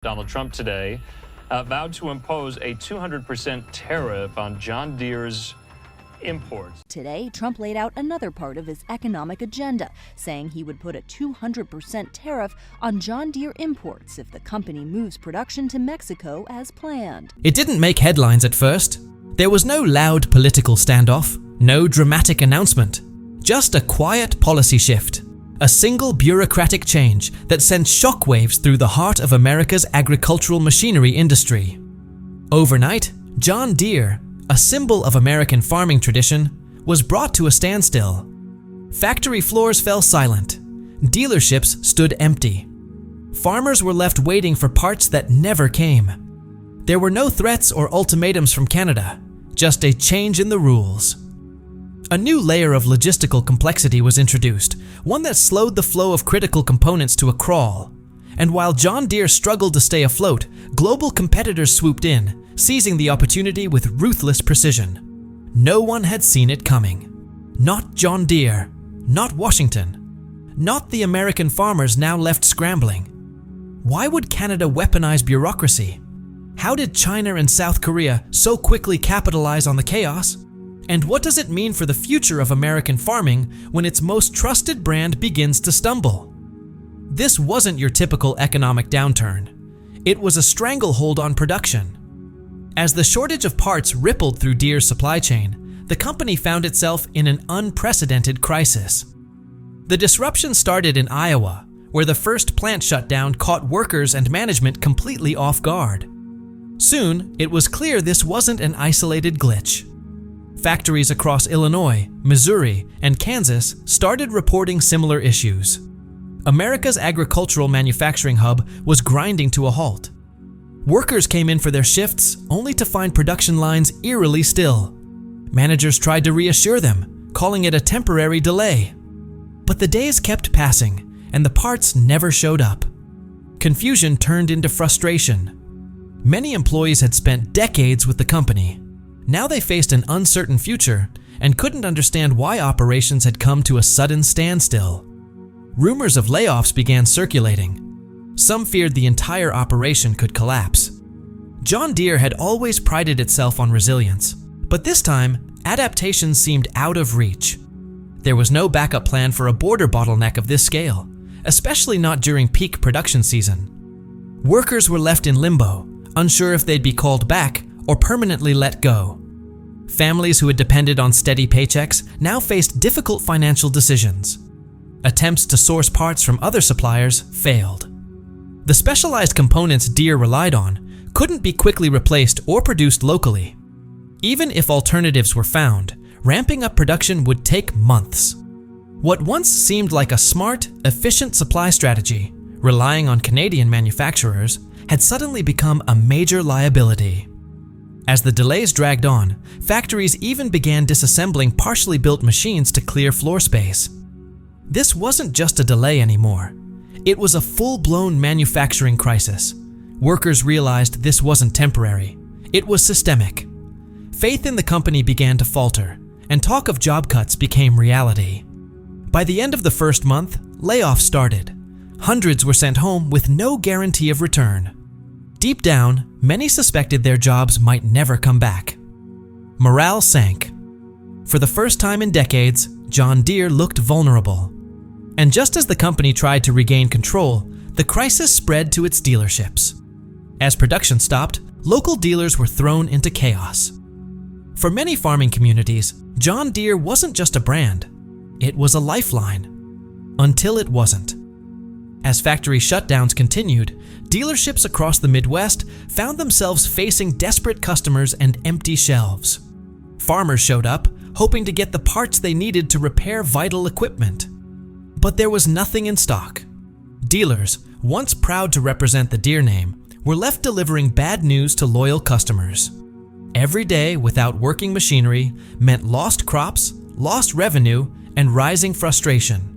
Donald Trump today vowed to impose a 200% tariff on John Deere's imports. Today, Trump laid out another part of his economic agenda, saying he would put a 200% tariff on John Deere imports if the company moves production to Mexico as planned. It didn't make headlines at first. There was no loud political standoff, no dramatic announcement, just a quiet policy shift. A single bureaucratic change that sent shockwaves through the heart of America's agricultural machinery industry. Overnight, John Deere, a symbol of American farming tradition, was brought to a standstill. Factory floors fell silent. Dealerships stood empty. Farmers were left waiting for parts that never came. There were no threats or ultimatums from Canada, just a change in the rules. A new layer of logistical complexity was introduced, one that slowed the flow of critical components to a crawl. And while John Deere struggled to stay afloat, global competitors swooped in, seizing the opportunity with ruthless precision. No one had seen it coming. Not John Deere, not Washington, not the American farmers now left scrambling. Why would Canada weaponize bureaucracy? How did China and South Korea so quickly capitalize on the chaos? And what does it mean for the future of American farming when its most trusted brand begins to stumble? This wasn't your typical economic downturn. It was a stranglehold on production. As the shortage of parts rippled through Deere's supply chain, the company found itself in an unprecedented crisis. The disruption started in Iowa, where the first plant shutdown caught workers and management completely off guard. Soon, it was clear this wasn't an isolated glitch. Factories across Illinois, Missouri, and Kansas started reporting similar issues. America's agricultural manufacturing hub was grinding to a halt. Workers came in for their shifts only to find production lines eerily still. Managers tried to reassure them, calling it a temporary delay. But the days kept passing, and the parts never showed up. Confusion turned into frustration. Many employees had spent decades with the company. Now they faced an uncertain future and couldn't understand why operations had come to a sudden standstill. Rumors of layoffs began circulating. Some feared the entire operation could collapse. John Deere had always prided itself on resilience, but this time, adaptation seemed out of reach. There was no backup plan for a border bottleneck of this scale, especially not during peak production season. Workers were left in limbo, unsure if they'd be called back or permanently let go. Families who had depended on steady paychecks now faced difficult financial decisions. Attempts to source parts from other suppliers failed. The specialized components Deere relied on couldn't be quickly replaced or produced locally. Even if alternatives were found, ramping up production would take months. What once seemed like a smart, efficient supply strategy, relying on Canadian manufacturers, had suddenly become a major liability. As the delays dragged on, factories even began disassembling partially built machines to clear floor space. This wasn't just a delay anymore. It was a full-blown manufacturing crisis. Workers realized this wasn't temporary. It was systemic. Faith in the company began to falter, and talk of job cuts became reality. By the end of the first month, layoffs started. Hundreds were sent home with no guarantee of return. Deep down, many suspected their jobs might never come back. Morale sank. For the first time in decades, John Deere looked vulnerable. And just as the company tried to regain control, the crisis spread to its dealerships. As production stopped, local dealers were thrown into chaos. For many farming communities, John Deere wasn't just a brand, it was a lifeline. Until it wasn't. As factory shutdowns continued, dealerships across the Midwest found themselves facing desperate customers and empty shelves. Farmers showed up, hoping to get the parts they needed to repair vital equipment. But there was nothing in stock. Dealers, once proud to represent the Deere name, were left delivering bad news to loyal customers. Every day without working machinery meant lost crops, lost revenue, and rising frustration.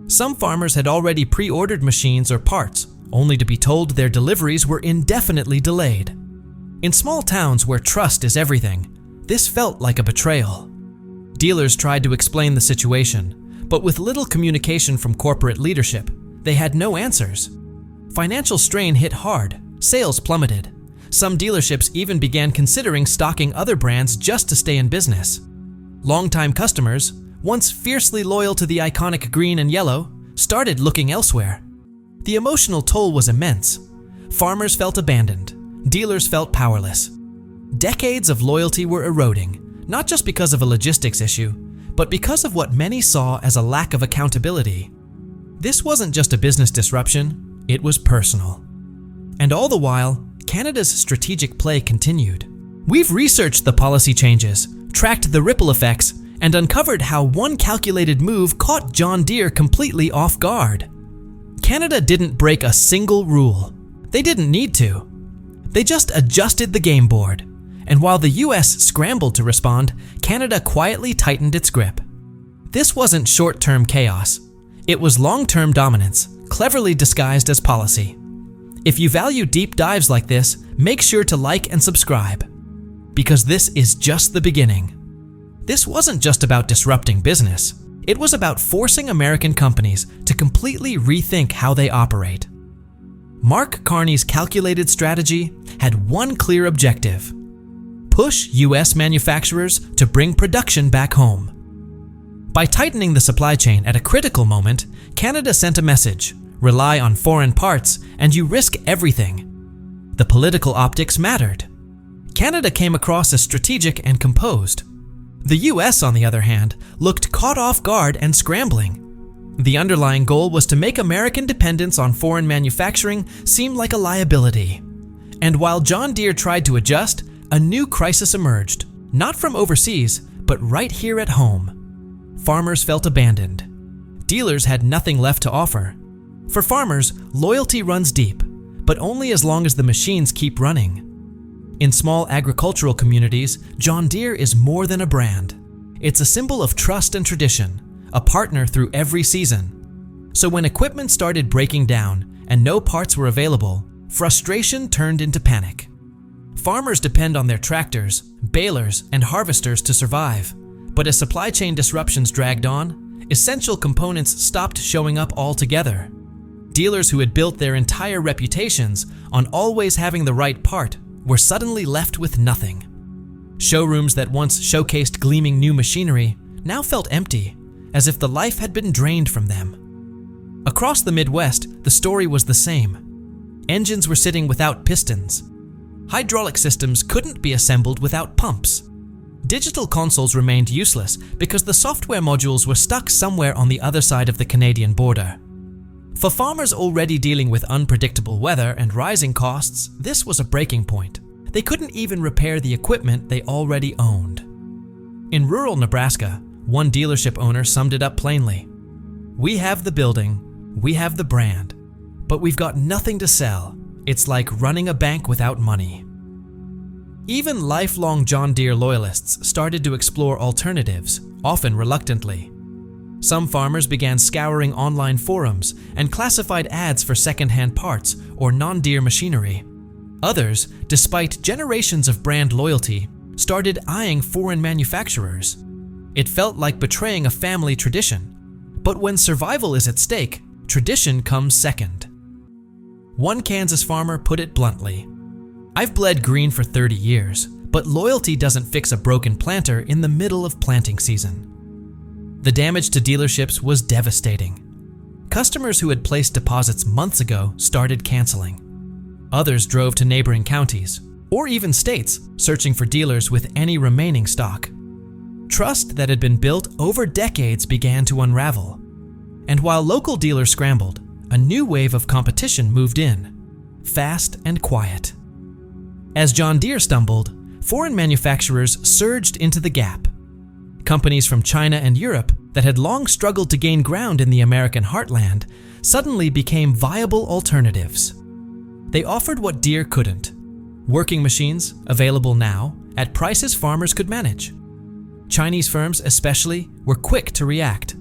Some farmers had already pre-ordered machines or parts, only to be told their deliveries were indefinitely delayed. In small towns where trust is everything, this felt like a betrayal. Dealers tried to explain the situation, but with little communication from corporate leadership, they had no answers. Financial strain hit hard, sales plummeted. Some dealerships even began considering stocking other brands just to stay in business. Longtime customers, once fiercely loyal to the iconic green and yellow, started looking elsewhere. The emotional toll was immense. Farmers felt abandoned. Dealers felt powerless. Decades of loyalty were eroding, not just because of a logistics issue, but because of what many saw as a lack of accountability. This wasn't just a business disruption, it was personal. And all the while, Canada's strategic play continued. We've researched the policy changes, tracked the ripple effects, and uncovered how one calculated move caught John Deere completely off guard. Canada didn't break a single rule. They didn't need to. They just adjusted the game board. And while the US scrambled to respond, Canada quietly tightened its grip. This wasn't short-term chaos. It was long-term dominance, cleverly disguised as policy. If you value deep dives like this, make sure to like and subscribe, because this is just the beginning. This wasn't just about disrupting business. It was about forcing American companies to completely rethink how they operate. Mark Carney's calculated strategy had one clear objective: push US manufacturers to bring production back home. By tightening the supply chain at a critical moment, Canada sent a message: rely on foreign parts and you risk everything. The political optics mattered. Canada came across as strategic and composed. The US, on the other hand, looked caught off guard and scrambling. The underlying goal was to make American dependence on foreign manufacturing seem like a liability. And while John Deere tried to adjust, a new crisis emerged, not from overseas, but right here at home. Farmers felt abandoned. Dealers had nothing left to offer. For farmers, loyalty runs deep, but only as long as the machines keep running. In small agricultural communities, John Deere is more than a brand. It's a symbol of trust and tradition, a partner through every season. So when equipment started breaking down and no parts were available, frustration turned into panic. Farmers depend on their tractors, balers, and harvesters to survive. But as supply chain disruptions dragged on, essential components stopped showing up altogether. Dealers who had built their entire reputations on always having the right part were suddenly left with nothing. Showrooms that once showcased gleaming new machinery now felt empty, as if the life had been drained from them. Across the Midwest, the story was the same. Engines were sitting without pistons. Hydraulic systems couldn't be assembled without pumps. Digital consoles remained useless because the software modules were stuck somewhere on the other side of the Canadian border. For farmers already dealing with unpredictable weather and rising costs, this was a breaking point. They couldn't even repair the equipment they already owned. In rural Nebraska, one dealership owner summed it up plainly: "We have the building, we have the brand, but we've got nothing to sell. It's like running a bank without money." Even lifelong John Deere loyalists started to explore alternatives, often reluctantly. Some farmers began scouring online forums and classified ads for second-hand parts or non-Deere machinery. Others, despite generations of brand loyalty, started eyeing foreign manufacturers. It felt like betraying a family tradition. But when survival is at stake, tradition comes second. One Kansas farmer put it bluntly: "I've bled green for 30 years, but loyalty doesn't fix a broken planter in the middle of planting season." The damage to dealerships was devastating. Customers who had placed deposits months ago started canceling. Others drove to neighboring counties, or even states, searching for dealers with any remaining stock. Trust that had been built over decades began to unravel. And while local dealers scrambled, a new wave of competition moved in, fast and quiet. As John Deere stumbled, foreign manufacturers surged into the gap. Companies from China and Europe that had long struggled to gain ground in the American heartland suddenly became viable alternatives. They offered what Deere couldn't: working machines, available now, at prices farmers could manage. Chinese firms especially were quick to react.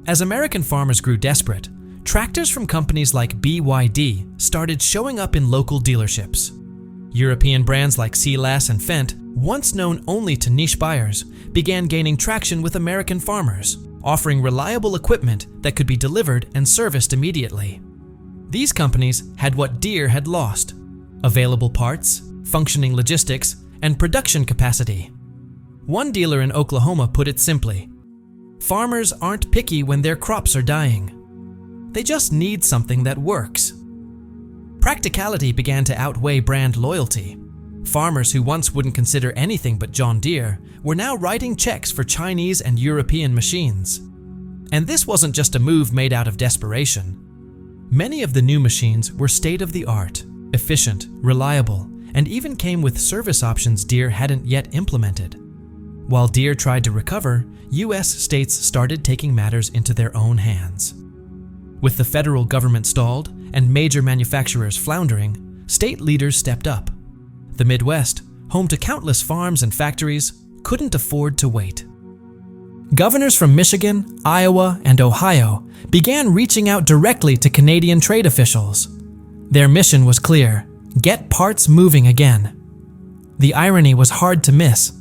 As American farmers grew desperate, tractors from companies like BYD started showing up in local dealerships. European brands like Sealass and Fendt, once known only to niche buyers, began gaining traction with American farmers, offering reliable equipment that could be delivered and serviced immediately. These companies had what Deere had lost: available parts, functioning logistics, and production capacity. One dealer in Oklahoma put it simply: farmers aren't picky when their crops are dying. They just need something that works. Practicality began to outweigh brand loyalty. Farmers who once wouldn't consider anything but John Deere were now writing checks for Chinese and European machines. And this wasn't just a move made out of desperation. Many of the new machines were state-of-the-art, efficient, reliable, and even came with service options Deere hadn't yet implemented. While Deere tried to recover, US states started taking matters into their own hands. With the federal government stalled and major manufacturers floundering, state leaders stepped up. The Midwest, home to countless farms and factories, couldn't afford to wait. Governors from Michigan, Iowa, and Ohio began reaching out directly to Canadian trade officials. Their mission was clear: get parts moving again. The irony was hard to miss.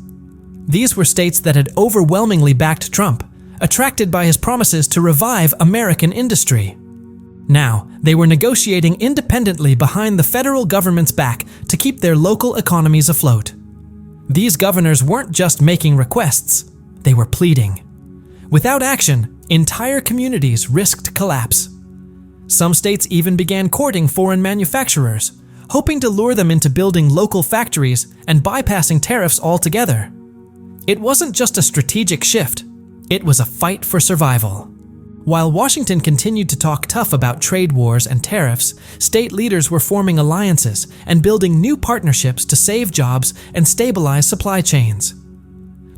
These were states that had overwhelmingly backed Trump, attracted by his promises to revive American industry. Now, they were negotiating independently behind the federal government's back to keep their local economies afloat. These governors weren't just making requests, they were pleading. Without action, entire communities risked collapse. Some states even began courting foreign manufacturers, hoping to lure them into building local factories and bypassing tariffs altogether. It wasn't just a strategic shift, it was a fight for survival. While Washington continued to talk tough about trade wars and tariffs, state leaders were forming alliances and building new partnerships to save jobs and stabilize supply chains.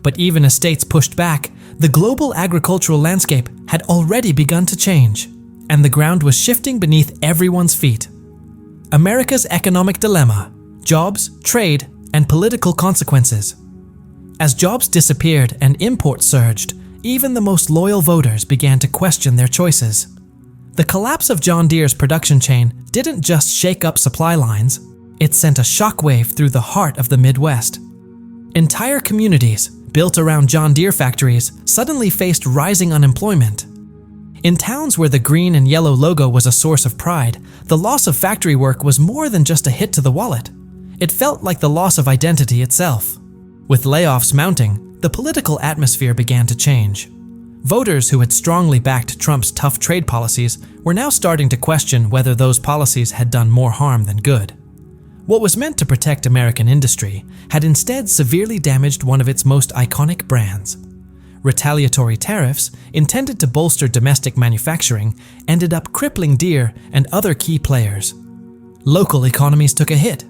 But even as states pushed back, the global agricultural landscape had already begun to change, and the ground was shifting beneath everyone's feet. America's economic dilemma: jobs, trade, and political consequences. As jobs disappeared and imports surged, even the most loyal voters began to question their choices. The collapse of John Deere's production chain didn't just shake up supply lines, it sent a shockwave through the heart of the Midwest. Entire communities, built around John Deere factories, suddenly faced rising unemployment. In towns where the green and yellow logo was a source of pride, the loss of factory work was more than just a hit to the wallet. It felt like the loss of identity itself. With layoffs mounting, the political atmosphere began to change. Voters who had strongly backed Trump's tough trade policies were now starting to question whether those policies had done more harm than good. What was meant to protect American industry had instead severely damaged one of its most iconic brands. Retaliatory tariffs, intended to bolster domestic manufacturing, ended up crippling Deere and other key players. Local economies took a hit.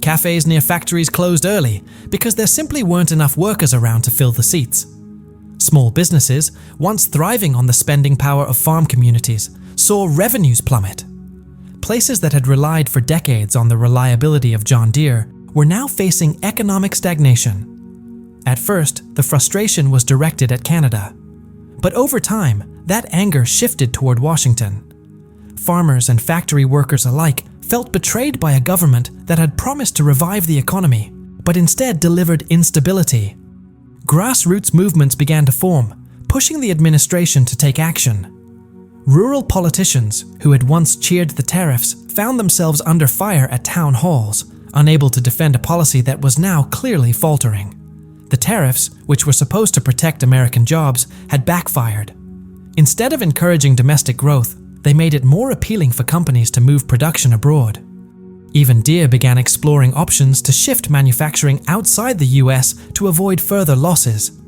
Cafes near factories closed early because there simply weren't enough workers around to fill the seats. Small businesses, once thriving on the spending power of farm communities, saw revenues plummet. Places that had relied for decades on the reliability of John Deere were now facing economic stagnation. At first, the frustration was directed at Canada. But over time, that anger shifted toward Washington. Farmers and factory workers alike felt betrayed by a government that had promised to revive the economy, but instead delivered instability. Grassroots movements began to form, pushing the administration to take action. Rural politicians, who had once cheered the tariffs, found themselves under fire at town halls, unable to defend a policy that was now clearly faltering. The tariffs, which were supposed to protect American jobs, had backfired. Instead of encouraging domestic growth, they made it more appealing for companies to move production abroad. Even Deere began exploring options to shift manufacturing outside the US to avoid further losses.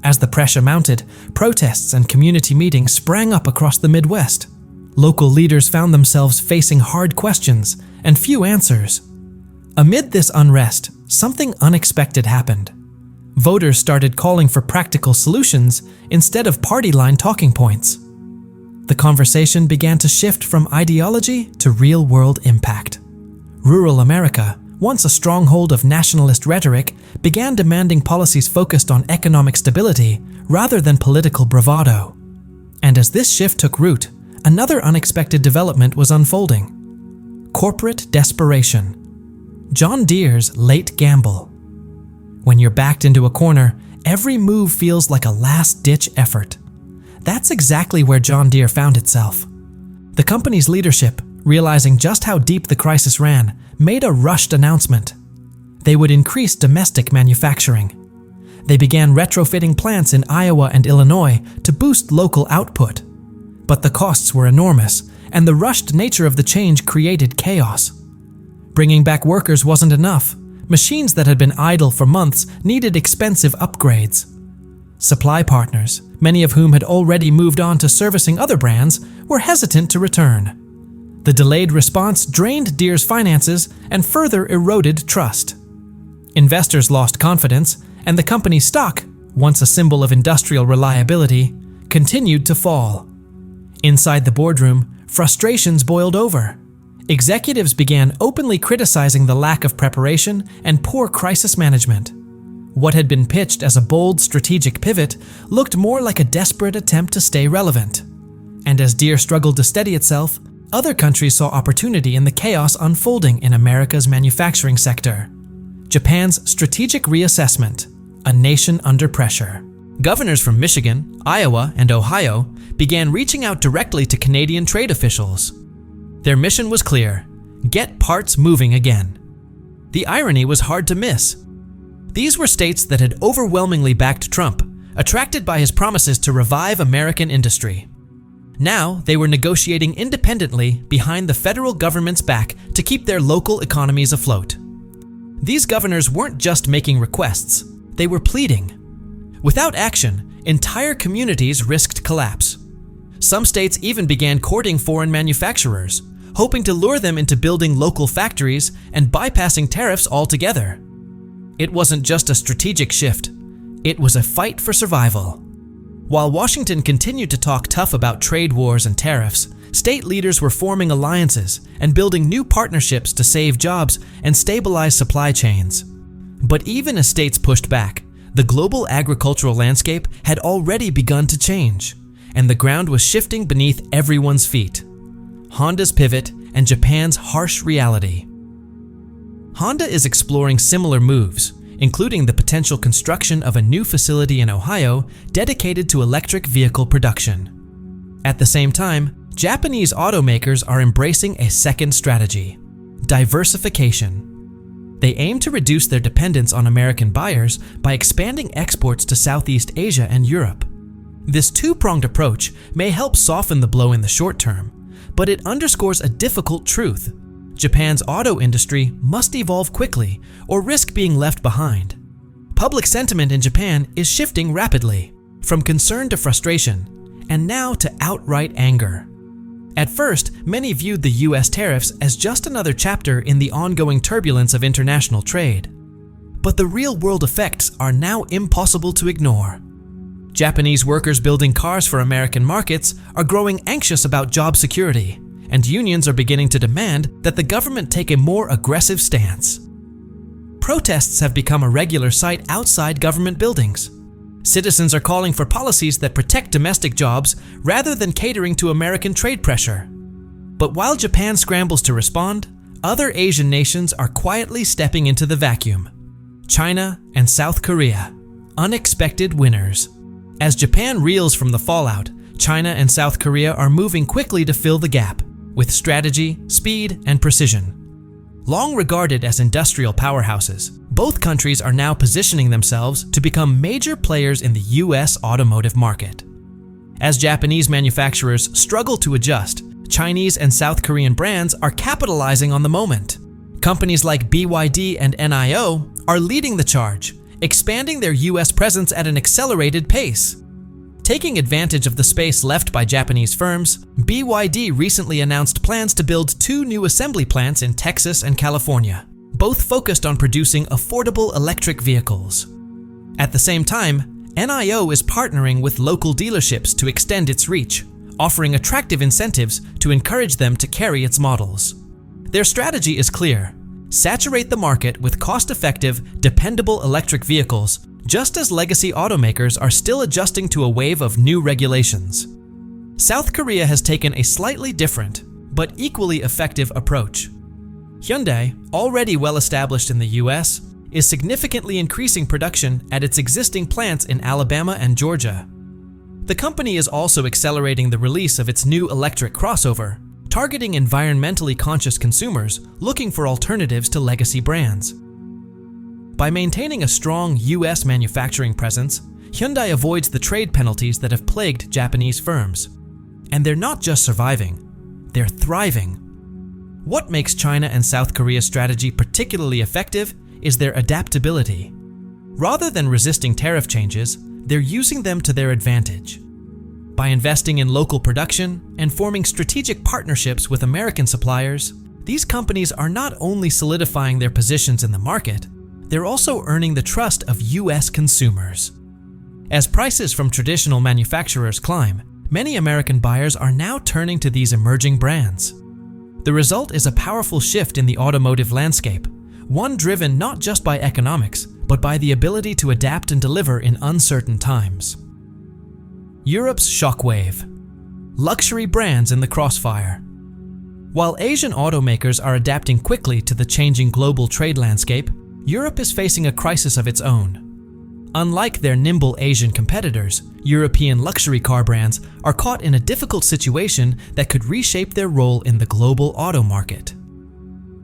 As the pressure mounted, protests and community meetings sprang up across the Midwest. Local leaders found themselves facing hard questions and few answers. Amid this unrest, something unexpected happened. Voters started calling for practical solutions instead of party-line talking points. The conversation began to shift from ideology to real-world impact. Rural America, once a stronghold of nationalist rhetoric, began demanding policies focused on economic stability rather than political bravado. And as this shift took root, another unexpected development was unfolding: corporate desperation. John Deere's late gamble. When you're backed into a corner, every move feels like a last-ditch effort. That's exactly where John Deere found itself. The company's leadership, realizing just how deep the crisis ran, made a rushed announcement. They would increase domestic manufacturing. They began retrofitting plants in Iowa and Illinois to boost local output. But the costs were enormous, and the rushed nature of the change created chaos. Bringing back workers wasn't enough. Machines that had been idle for months needed expensive upgrades. Supply partners, many of whom had already moved on to servicing other brands, were hesitant to return. The delayed response drained Deere's finances and further eroded trust. Investors lost confidence, and the company's stock, once a symbol of industrial reliability, continued to fall. Inside the boardroom, frustrations boiled over. Executives began openly criticizing the lack of preparation and poor crisis management. What had been pitched as a bold strategic pivot looked more like a desperate attempt to stay relevant. And as Deere struggled to steady itself, other countries saw opportunity in the chaos unfolding in America's manufacturing sector. Japan's strategic reassessment, a nation under pressure. Governors from Michigan, Iowa, and Ohio began reaching out directly to Canadian trade officials. Their mission was clear: get parts moving again. The irony was hard to miss. These were states that had overwhelmingly backed Trump, attracted by his promises to revive American industry. Now they were negotiating independently behind the federal government's back to keep their local economies afloat. These governors weren't just making requests, they were pleading. Without action, entire communities risked collapse. Some states even began courting foreign manufacturers, hoping to lure them into building local factories and bypassing tariffs altogether. It wasn't just a strategic shift, it was a fight for survival. While Washington continued to talk tough about trade wars and tariffs, state leaders were forming alliances and building new partnerships to save jobs and stabilize supply chains. But even as states pushed back, the global agricultural landscape had already begun to change, and the ground was shifting beneath everyone's feet. Honda's pivot and Japan's harsh reality. Honda is exploring similar moves, including the potential construction of a new facility in Ohio dedicated to electric vehicle production. At the same time, Japanese automakers are embracing a second strategy: diversification. They aim to reduce their dependence on American buyers by expanding exports to Southeast Asia and Europe. This two-pronged approach may help soften the blow in the short term, but it underscores a difficult truth: Japan's auto industry must evolve quickly or risk being left behind. Public sentiment in Japan is shifting rapidly, from concern to frustration, and now to outright anger. At first, many viewed the US tariffs as just another chapter in the ongoing turbulence of international trade. But the real-world effects are now impossible to ignore. Japanese workers building cars for American markets are growing anxious about job security, and unions are beginning to demand that the government take a more aggressive stance. Protests have become a regular sight outside government buildings. Citizens are calling for policies that protect domestic jobs rather than catering to American trade pressure. But while Japan scrambles to respond, other Asian nations are quietly stepping into the vacuum. China and South Korea, unexpected winners. As Japan reels from the fallout, China and South Korea are moving quickly to fill the gap, with strategy, speed, and precision. Long regarded as industrial powerhouses, both countries are now positioning themselves to become major players in the US automotive market. As Japanese manufacturers struggle to adjust, Chinese and South Korean brands are capitalizing on the moment. Companies like BYD and NIO are leading the charge, expanding their US presence at an accelerated pace. Taking advantage of the space left by Japanese firms, BYD recently announced plans to build 2 new assembly plants in Texas and California, both focused on producing affordable electric vehicles. At the same time, NIO is partnering with local dealerships to extend its reach, offering attractive incentives to encourage them to carry its models. Their strategy is clear: saturate the market with cost-effective, dependable electric vehicles, just as legacy automakers are still adjusting to a wave of new regulations. South Korea has taken a slightly different, but equally effective approach. Hyundai, already well established in the US, is significantly increasing production at its existing plants in Alabama and Georgia. The company is also accelerating the release of its new electric crossover, targeting environmentally conscious consumers looking for alternatives to legacy brands. By maintaining a strong US manufacturing presence, Hyundai avoids the trade penalties that have plagued Japanese firms. And they're not just surviving, they're thriving. What makes China and South Korea's strategy particularly effective is their adaptability. Rather than resisting tariff changes, they're using them to their advantage. By investing in local production and forming strategic partnerships with American suppliers, these companies are not only solidifying their positions in the market, they're also earning the trust of US consumers. As prices from traditional manufacturers climb, many American buyers are now turning to these emerging brands. The result is a powerful shift in the automotive landscape, one driven not just by economics, but by the ability to adapt and deliver in uncertain times. Europe's shockwave. Luxury brands in the crossfire. While Asian automakers are adapting quickly to the changing global trade landscape, Europe is facing a crisis of its own. Unlike their nimble Asian competitors, European luxury car brands are caught in a difficult situation that could reshape their role in the global auto market.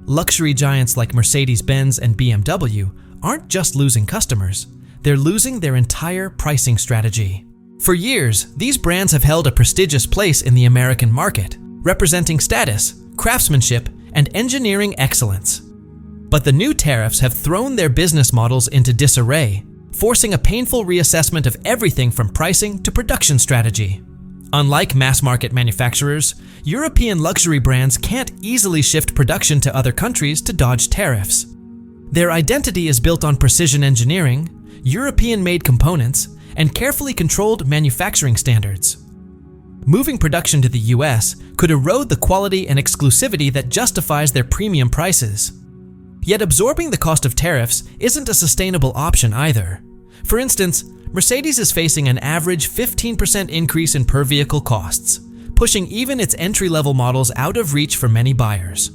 Luxury giants like Mercedes-Benz and BMW aren't just losing customers, they're losing their entire pricing strategy. For years, these brands have held a prestigious place in the American market, representing status, craftsmanship, and engineering excellence. But the new tariffs have thrown their business models into disarray, forcing a painful reassessment of everything from pricing to production strategy. Unlike mass-market manufacturers, European luxury brands can't easily shift production to other countries to dodge tariffs. Their identity is built on precision engineering, European-made components, and carefully controlled manufacturing standards. Moving production to the US could erode the quality and exclusivity that justifies their premium prices. Yet absorbing the cost of tariffs isn't a sustainable option either. For instance, Mercedes is facing an average 15% increase in per-vehicle costs, pushing even its entry-level models out of reach for many buyers.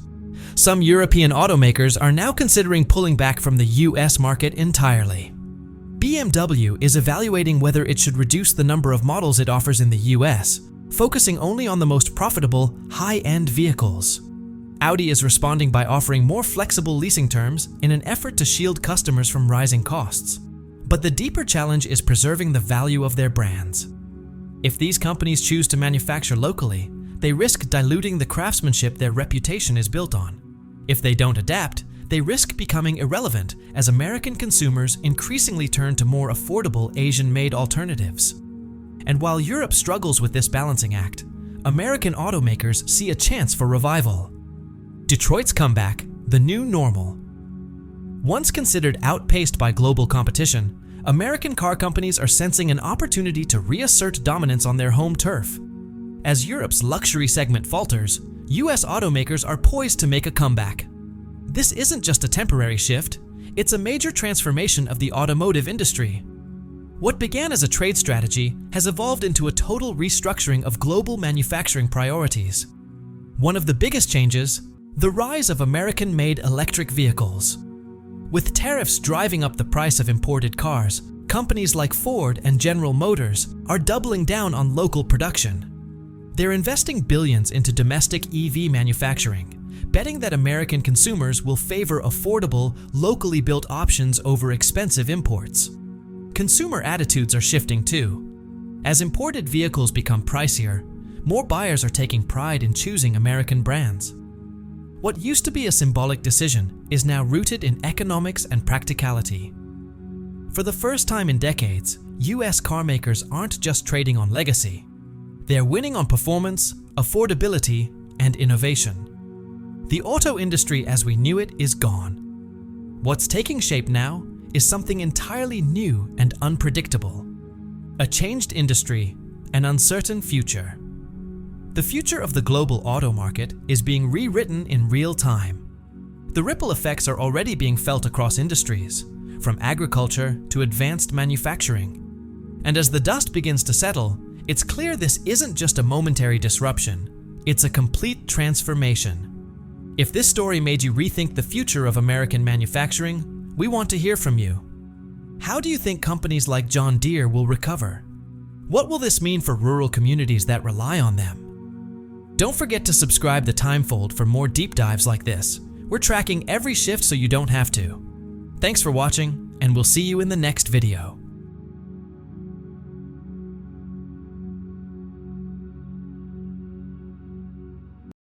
Some European automakers are now considering pulling back from the US market entirely. BMW is evaluating whether it should reduce the number of models it offers in the US, focusing only on the most profitable, high-end vehicles. Audi is responding by offering more flexible leasing terms in an effort to shield customers from rising costs. But the deeper challenge is preserving the value of their brands. If these companies choose to manufacture locally, they risk diluting the craftsmanship their reputation is built on. If they don't adapt, they risk becoming irrelevant as American consumers increasingly turn to more affordable Asian-made alternatives. And while Europe struggles with this balancing act, American automakers see a chance for revival. Detroit's comeback, the new normal. Once considered outpaced by global competition, American car companies are sensing an opportunity to reassert dominance on their home turf. As Europe's luxury segment falters, US automakers are poised to make a comeback. This isn't just a temporary shift, it's a major transformation of the automotive industry. What began as a trade strategy has evolved into a total restructuring of global manufacturing priorities. One of the biggest changes, the rise of American-made electric vehicles. With tariffs driving up the price of imported cars, companies like Ford and General Motors are doubling down on local production. They're investing billions into domestic EV manufacturing, betting that American consumers will favor affordable, locally built options over expensive imports. Consumer attitudes are shifting too. As imported vehicles become pricier, more buyers are taking pride in choosing American brands. What used to be a symbolic decision is now rooted in economics and practicality. For the first time in decades, US car makers aren't just trading on legacy. They're winning on performance, affordability, and innovation. The auto industry as we knew it is gone. What's taking shape now is something entirely new and unpredictable. A changed industry, an uncertain future. The future of the global auto market is being rewritten in real time. The ripple effects are already being felt across industries, from agriculture to advanced manufacturing. And as the dust begins to settle, it's clear this isn't just a momentary disruption, it's a complete transformation. If this story made you rethink the future of American manufacturing, we want to hear from you. How do you think companies like John Deere will recover? What will this mean for rural communities that rely on them? Don't forget to subscribe to Timefold for more deep dives like this. We're tracking every shift so you don't have to. Thanks for watching, and we'll see you in the next video.